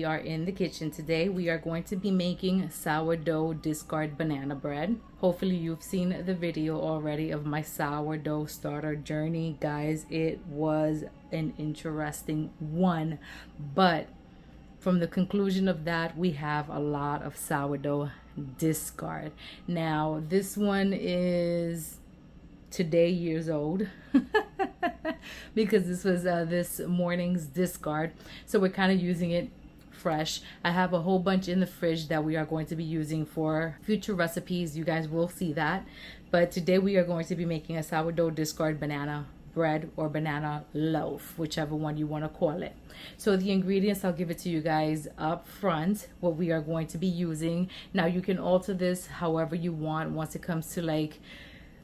are in the kitchen today. We are going to be making sourdough discard banana bread. Hopefully you've seen the video already of my sourdough starter journey. Guys, it was an interesting one, but from the conclusion of that, we have a lot of sourdough discard. Now, this one is today years old because this was this morning's discard, so we're kind of using it fresh. I have a whole bunch in the fridge that we are going to be using for future recipes. You guys will see that, but today we are going to be making a sourdough discard banana bread or banana loaf, whichever one you want to call it. So the ingredients, I'll give it to you guys up front, what we are going to be using. Now you can alter this however you want once it comes to like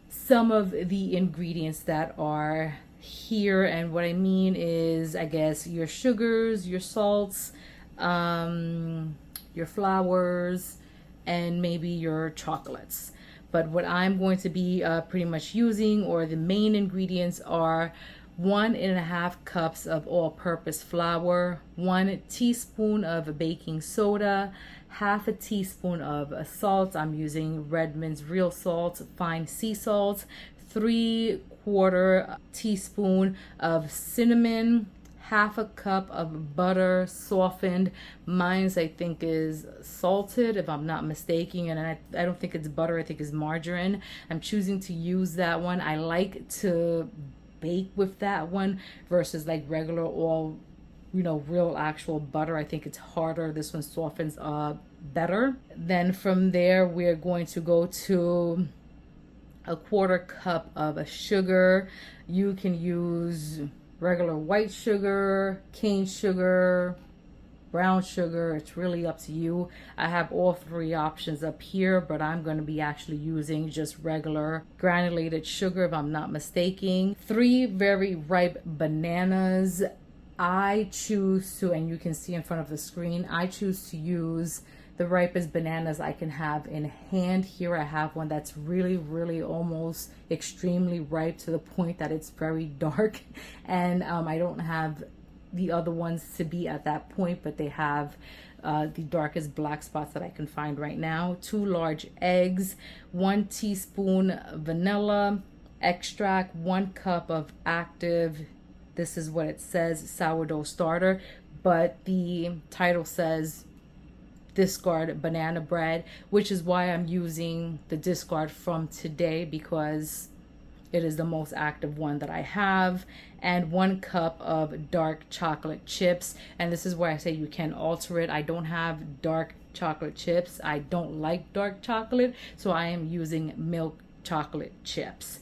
some of the ingredients that are here. And what I mean is, I guess, your sugars, your salts, your flours, and maybe your chocolates. But what I'm going to be pretty much using, or the main ingredients, are 1.5 cups of all-purpose flour, 1 teaspoon of baking soda, half a teaspoon of salt. I'm using Redmond's real salt, fine sea salt, 3/4 teaspoon of cinnamon, half a cup of butter, softened. Mine's I think is salted if I'm not mistaken, and I don't think it's butter, I think it's margarine. I'm choosing to use that one. I like to bake with that one versus like regular all, you know, real actual butter. I think it's harder. This one softens better. Then from there we're going to go to 1/4 cup of sugar. You can use regular white sugar, cane sugar, brown sugar. It's really up to you. I have all three options up here, but I'm going to be actually using just regular granulated sugar if I'm not mistaken. 3 very ripe bananas. I choose to, and you can see in front of the screen, I choose to use the ripest bananas I can have in hand. Here I have one that's really almost extremely ripe to the point that it's very dark, and I don't have the other ones to be at that point, but they have the darkest black spots that I can find right now. 2 large eggs, 1 teaspoon vanilla extract, 1 cup of active, this is what it says, sourdough starter, but the title says discard banana bread, which is why I'm using the discard from today, because it is the most active one that I have. And 1 cup of dark chocolate chips, and this is where I say you can alter it. I don't have dark chocolate chips. I don't like dark chocolate, so I am using milk chocolate chips.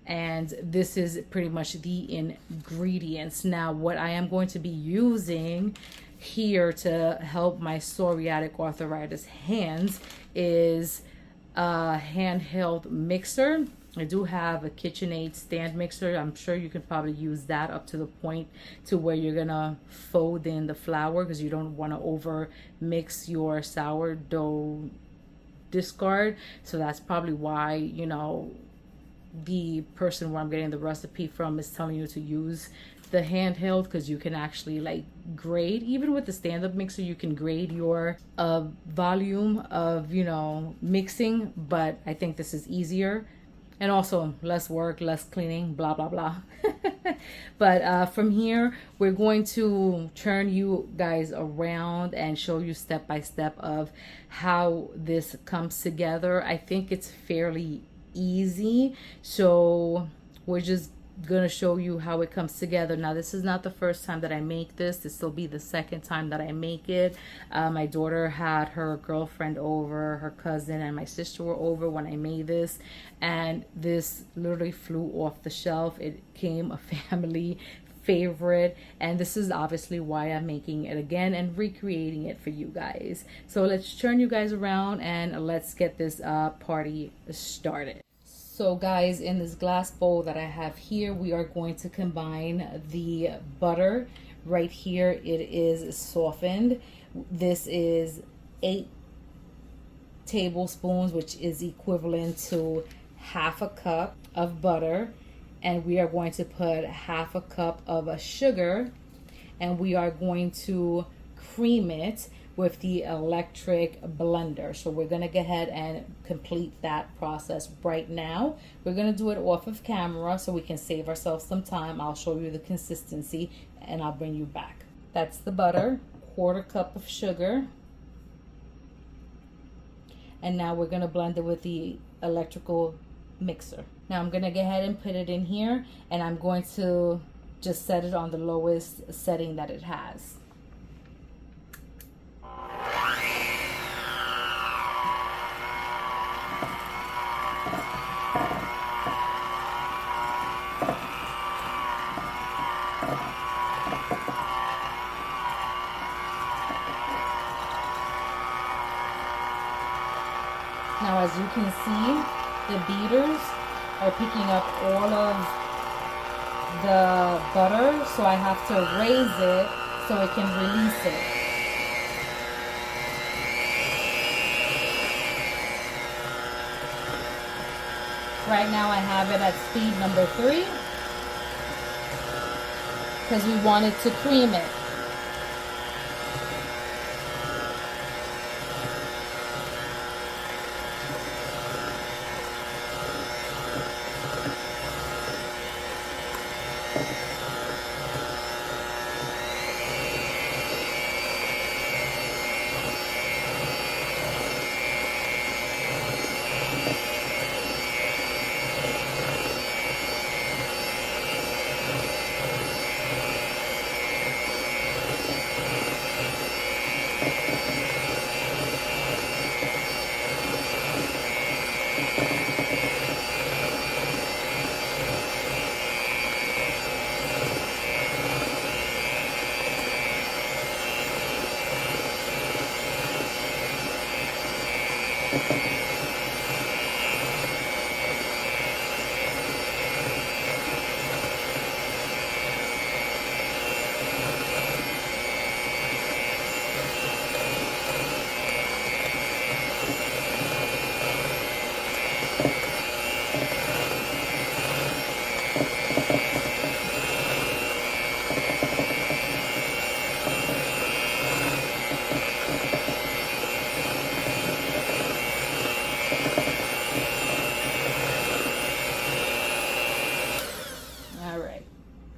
And this is pretty much the ingredients. Now what I am going to be using here to help my psoriatic arthritis hands is a handheld mixer. I do have a KitchenAid stand mixer. I'm sure you can probably use that up to the point to where you're gonna fold in the flour, because you don't want to over mix your sourdough discard. So that's probably why, you know, the person where I'm getting the recipe from is telling you to use the handheld, because you can actually like grade. Even with the stand-up mixer you can grade your volume of, you know, mixing, but I think this is easier, and also less work, less cleaning, blah blah blah. But from here we're going to turn you guys around and show you step by step of how this comes together. I think it's fairly easy, so we're just gonna show you how it comes together. Now this is not the first time that I make this will be the second time that I make it. My daughter had her girlfriend over, her cousin and my sister were over when I made this, and this literally flew off the shelf. It became a family favorite, and this is obviously why I'm making it again and recreating it for you guys. So let's turn you guys around and let's get this party started. So guys, in this glass bowl that I have here, we are going to combine the butter. Right here it is softened. This is 8 tablespoons, which is equivalent to half a cup of butter. And we are going to put half a cup of sugar, and we are going to cream it with the electric blender. So we're gonna go ahead and complete that process right now. We're gonna do it off of camera so we can save ourselves some time. I'll show you the consistency and I'll bring you back. That's the butter, 1/4 cup of sugar. And now we're gonna blend it with the electrical mixer. Now I'm gonna go ahead and put it in here, and I'm going to just set it on the lowest setting that it has. Now, as you can see, the beaters are picking up all of the butter, so I have to raise it so it can release it. Right now I have it at speed number 3 because we wanted to cream it.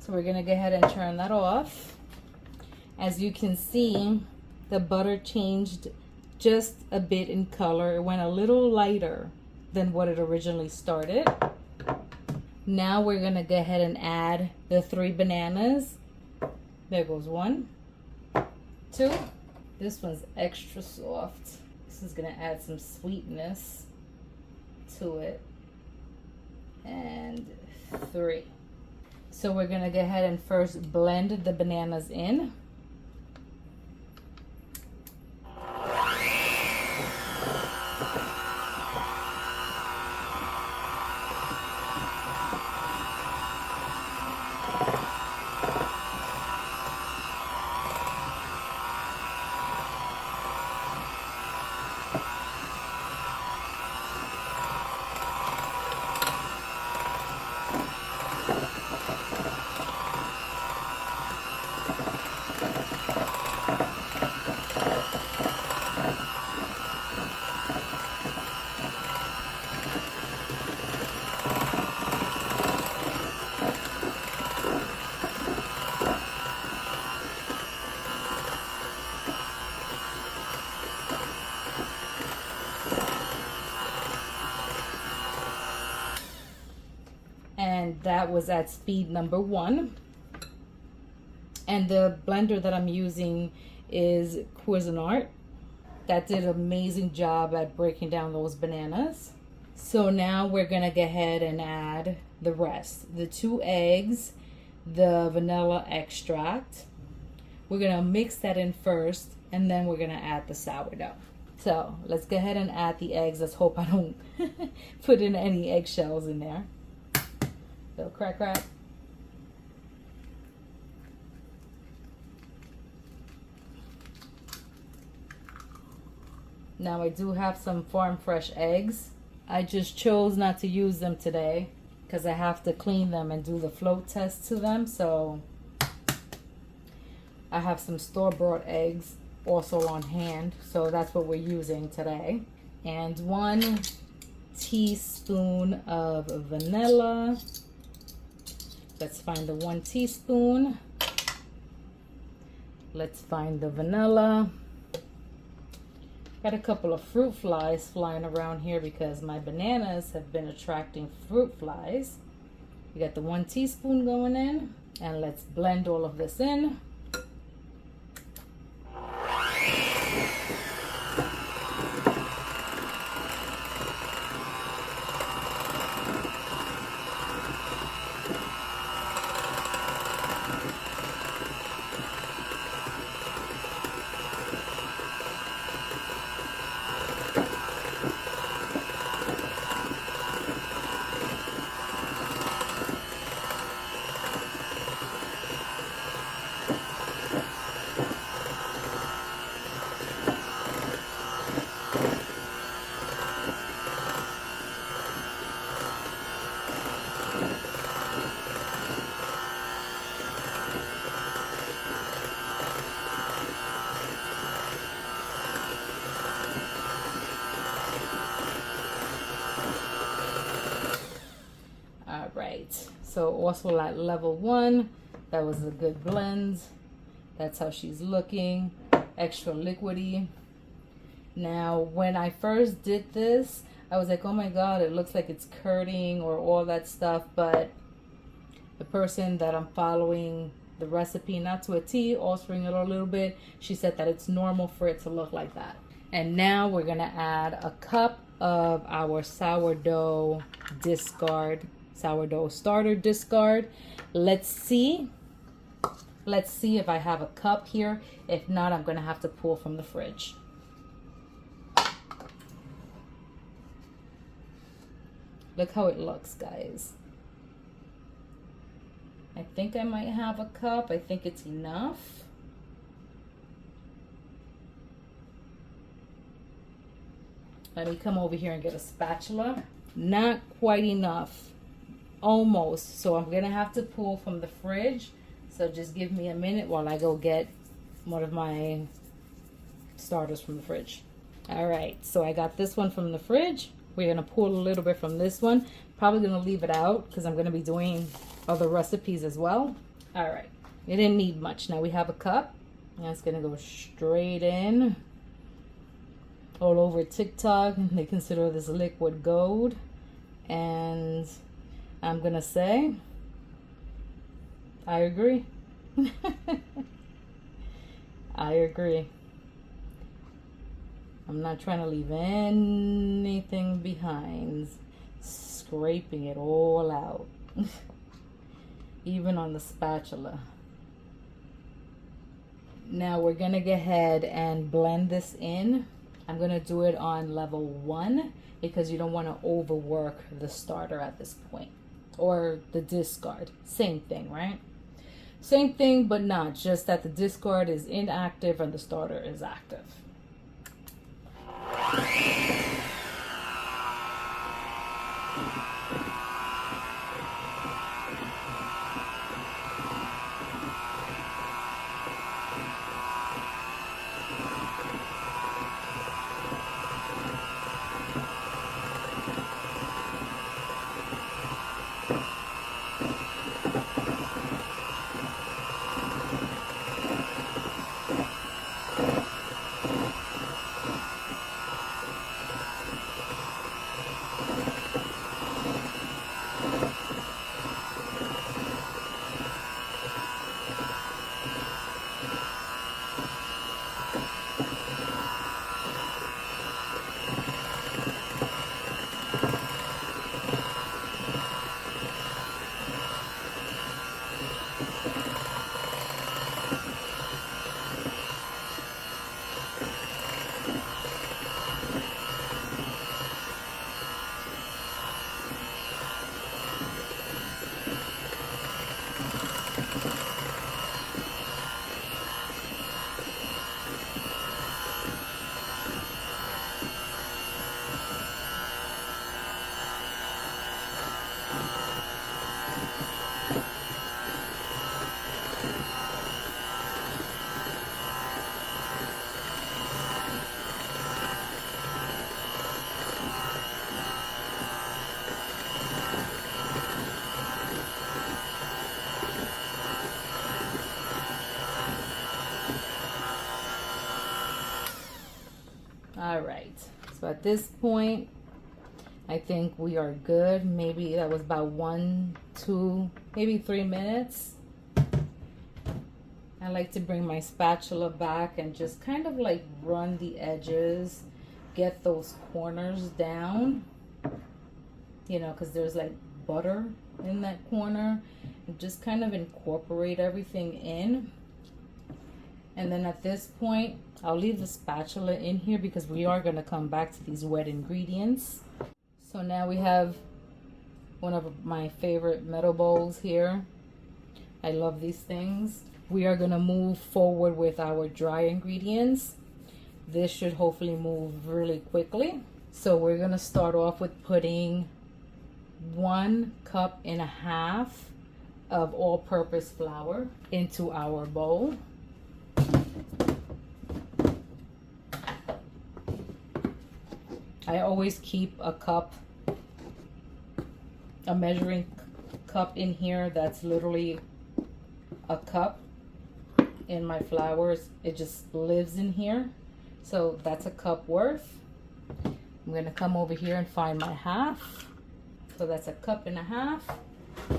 So we're gonna go ahead and turn that off. As you can see, the butter changed just a bit in color. It went a little lighter than what it originally started. Now we're gonna go ahead and add the 3 bananas. There goes 1, 2. This one's extra soft. This is gonna add some sweetness to it. And 3. So we're gonna go ahead and first blend the bananas in. And that was at speed number 1. And the blender that I'm using is Cuisinart. That did an amazing job at breaking down those bananas. So now we're gonna go ahead and add the rest. The 2 eggs, the vanilla extract. We're gonna mix that in first, and then we're gonna add the sourdough. So let's go ahead and add the eggs. Let's hope I don't put in any eggshells in there. So crack, crack. Now I do have some farm fresh eggs. I just chose not to use them today because I have to clean them and do the float test to them. So I have some store-bought eggs. also on hand, so that's what we're using today. And 1 teaspoon of vanilla. Let's find the 1 teaspoon. Let's find the vanilla. Got a couple of fruit flies flying around here because my bananas have been attracting fruit flies. We got the 1 teaspoon going in, and let's blend all of this in. So also at level 1, that was a good blend. That's how she's looking, extra liquidy. Now when I first did this, I was like, oh my god, it looks like it's curding or all that stuff, but the person that I'm following the recipe, not to a T, altering it a little bit, she said that it's normal for it to look like that. And now we're gonna add a cup of our sourdough starter discard. Let's see if I have a cup here. If not, I'm gonna have to pull from the fridge. Look how it looks, guys. I think I might have a cup. I think it's enough. Let me come over here and get a spatula. Not quite enough. Almost. So I'm gonna have to pull from the fridge. So just give me a minute while I go get one of my starters from the fridge. All right, so I got this one from the fridge. We're gonna pull a little bit from this one. Probably gonna leave it out because I'm gonna be doing other recipes as well. All right, it didn't need much. Now we have a cup. That's gonna go straight in. All over TikTok, they consider this liquid gold. And I'm gonna say, I agree. I agree. I'm not trying to leave anything behind. Scraping it all out. Even on the spatula. Now we're gonna go ahead and blend this in. I'm gonna do it on level 1 because you don't want to overwork the starter at this point. Or the discard. Same thing, right? Same thing, but not. Just that the discard is inactive and the starter is active. at this point, I think we are good. Maybe that was about 1, 2, maybe 3 minutes. I like to bring my spatula back and just kind of like run the edges, get those corners down, you know, because there's like butter in that corner, and just kind of incorporate everything in. And then at this point, I'll leave the spatula in here because we are going to come back to these wet ingredients. So now we have one of my favorite metal bowls here. I love these things. We are going to move forward with our dry ingredients. This should hopefully move really quickly. So we're going to start off with putting 1.5 cups of all-purpose flour into our bowl. I always keep a measuring cup in here that's literally a cup in my flours. It just lives in here. So that's a cup worth. I'm going to come over here and find my half. So that's 1.5 cups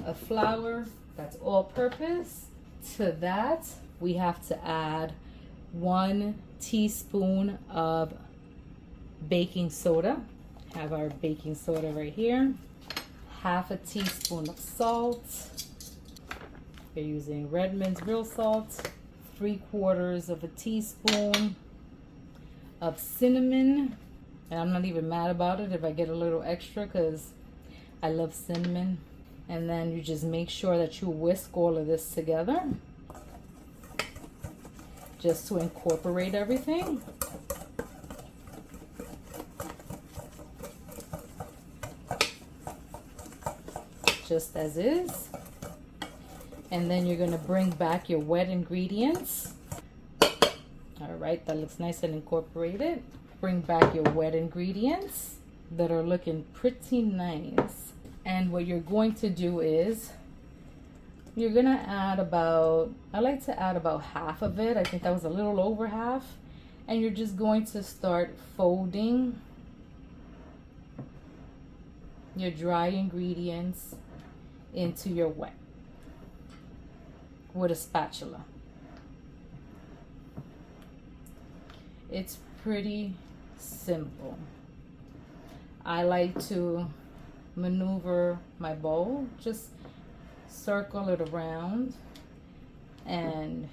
of flour. That's all purpose. To that, we have to add 1 teaspoon of baking soda. Have our baking soda right here. 1/2 teaspoon of salt. We're using Redmond's real salt. 3/4 teaspoon of cinnamon. And I'm not even mad about it if I get a little extra because I love cinnamon. And then you just make sure that you whisk all of this together just to incorporate everything. Just as is. And then you're going to bring back your wet ingredients. All right, that looks nice and incorporated. Bring back your wet ingredients that are looking pretty nice. And what you're going to do is you're going to add about, I like to add about half of it. I think that was a little over half. And you're just going to start folding your dry ingredients into your wet with a spatula. It's pretty simple. I like to maneuver my bowl, just circle it around and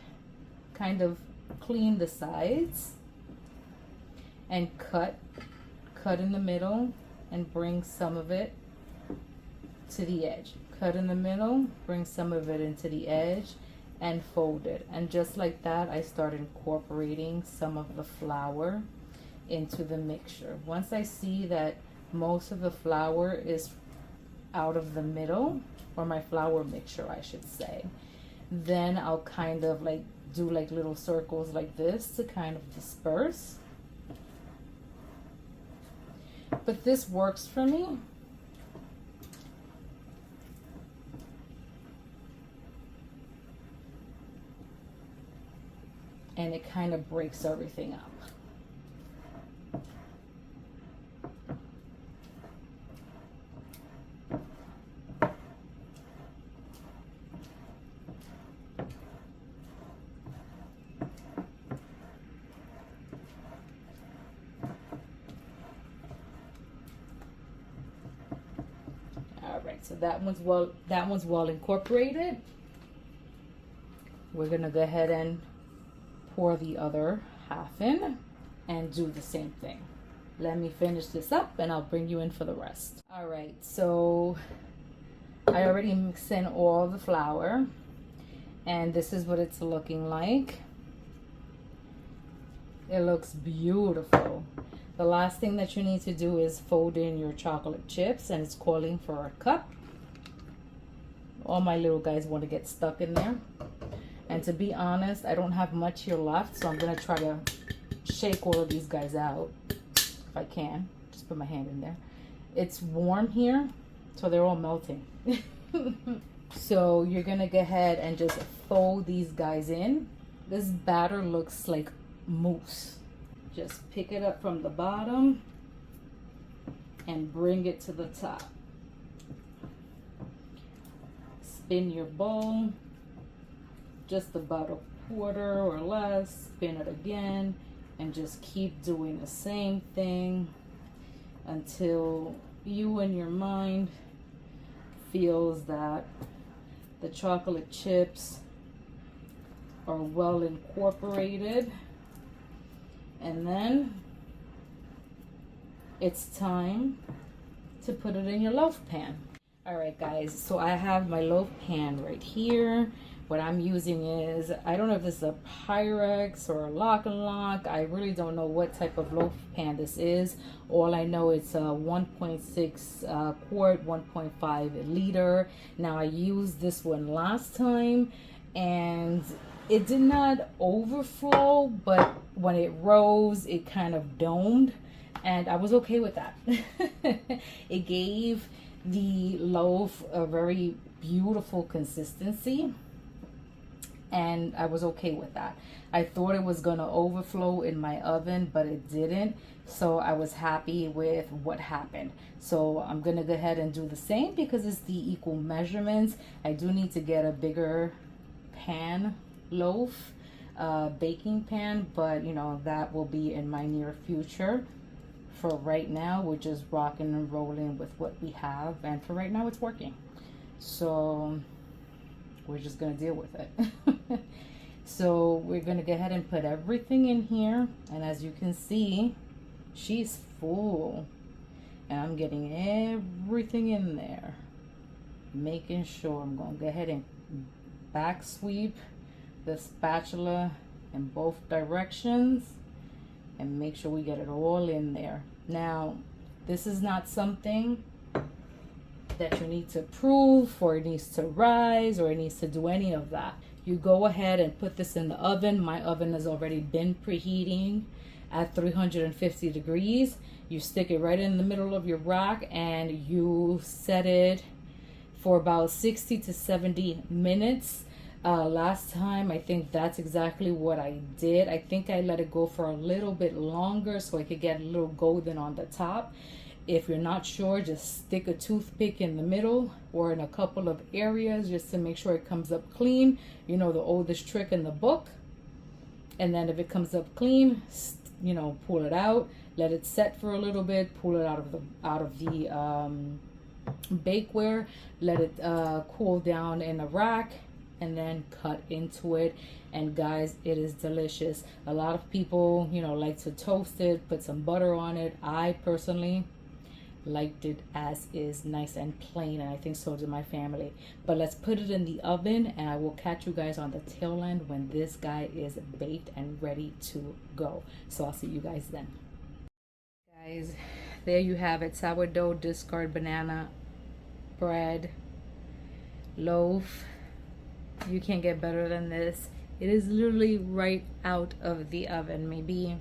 kind of clean the sides and cut in the middle and bring some of it to the edge. Cut in the middle, bring some of it into the edge and fold it. And just like that, I start incorporating some of the flour into the mixture. Once I see that most of the flour is out of the middle, or my flour mixture I should say, then I'll kind of like do like little circles like this to kind of disperse. But this works for me. And it kind of breaks everything up. All right, so that one's well incorporated. We're gonna go ahead and pour the other half in and do the same thing. Let me finish this up and I'll bring you in for the rest. All right, so I already mixed in all the flour and this is what it's looking like. It looks beautiful. The last thing that you need to do is fold in your chocolate chips, and it's calling for a cup. All my little guys want to get stuck in there. And to be honest, I don't have much here left, so I'm going to try to shake all of these guys out if I can. Just put my hand in there. It's warm here, so they're all melting. So you're going to go ahead and just fold these guys in. This batter looks like mousse. Just pick it up from the bottom and bring it to the top. Spin your bowl just about a quarter or less, spin it again, and just keep doing the same thing until you in your mind feels that the chocolate chips are well incorporated. And then it's time to put it in your loaf pan. All right, guys, so I have my loaf pan right here. What I'm using is, I don't know if this is a Pyrex or a Lock and Lock. I really don't know what type of loaf pan this is. All I know it's a 1.6 quart, 1.5 liter. Now I used this one last time and it did not overflow, but when it rose, it kind of domed, and I was okay with that. It gave the loaf a very beautiful consistency, and I was okay with that. I thought it was gonna overflow in my oven, but it didn't, so I was happy with what happened. So I'm gonna go ahead and do the same because it's the equal measurements. I do need to get a bigger pan loaf, baking pan, but you know, that will be in my near future. For right now, we're just rocking and rolling with what we have, and for right now it's working, so we're just gonna deal with it. So we're gonna go ahead and put everything in here, and as you can see, she's full, and I'm getting everything in there, making sure. I'm gonna go ahead and back sweep the spatula in both directions and make sure we get it all in there. Now, this is not something that you need to proof, or it needs to rise, or it needs to do any of that. You go ahead and put this in the oven. My oven has already been preheating at 350 degrees. You stick it right in the middle of your rack and you set it for about 60 to 70 minutes. Last time, I think that's exactly what I did. I think I let it go for a little bit longer so I could get a little golden on the top. If you're not sure, just stick a toothpick in the middle or in a couple of areas just to make sure it comes up clean. You know, the oldest trick in the book. And then if it comes up clean, you know, pull it out, let it set for a little bit, pull it out of the bakeware, let it cool down in a rack, and then cut into it. And guys, it is delicious. A lot of people, you know, like to toast it, put some butter on it. I personally liked it as is, nice and plain, and I think so did my family. But let's put it in the oven, and I will catch you guys on the tail end when this guy is baked and ready to go. So I'll see you guys then. Guys, there you have it. Sourdough discard banana bread loaf. You can't get better than this. It is literally right out of the oven, maybe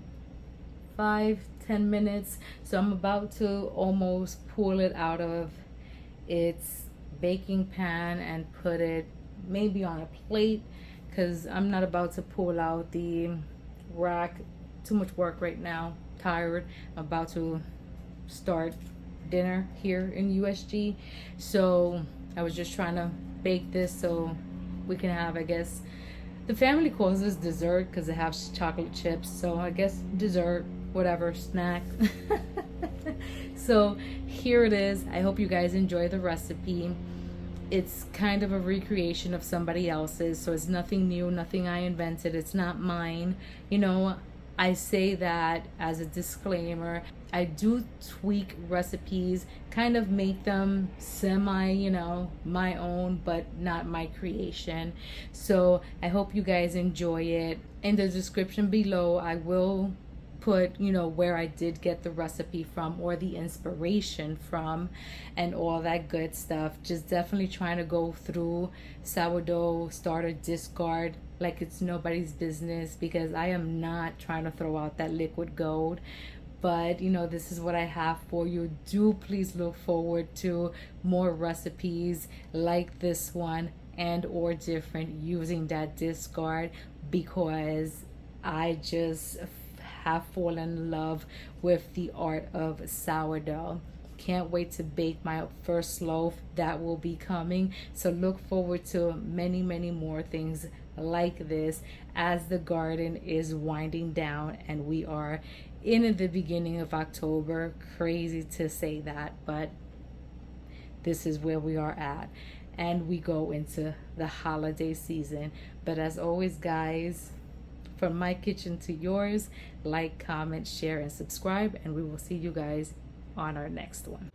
5-10 minutes. So I'm about to almost pull it out of its baking pan and put it maybe on a plate, because I'm not about to pull out the rack. Too much work right now, tired. I'm about to start dinner here in USG, so I was just trying to bake this so we can have, I guess the family calls this dessert because it has chocolate chips, so I guess dessert, whatever, snack. So here it is. I hope you guys enjoy the recipe. It's kind of a recreation of somebody else's, so it's nothing new, nothing I invented. It's not mine. You know, I say that as a disclaimer. I do tweak recipes, kind of make them semi, you know, my own, but not my creation. So I hope you guys enjoy it. In the description below, I will put, you know, where I did get the recipe from or the inspiration from and all that good stuff. Just definitely trying to go through sourdough starter discard like it's nobody's business, because I am not trying to throw out that liquid gold. But you know, this is what I have for you. Do please look forward to more recipes like this one and or different using that discard, because I just have fallen in love with the art of sourdough. Can't wait to bake my first loaf. That will be coming. So look forward to many, many more things like this as the garden is winding down and we are in the beginning of October. Crazy to say that, but this is where we are at. And we go into the holiday season. But as always, guys, from my kitchen to yours, like, comment, share, and subscribe. And we will see you guys on our next one.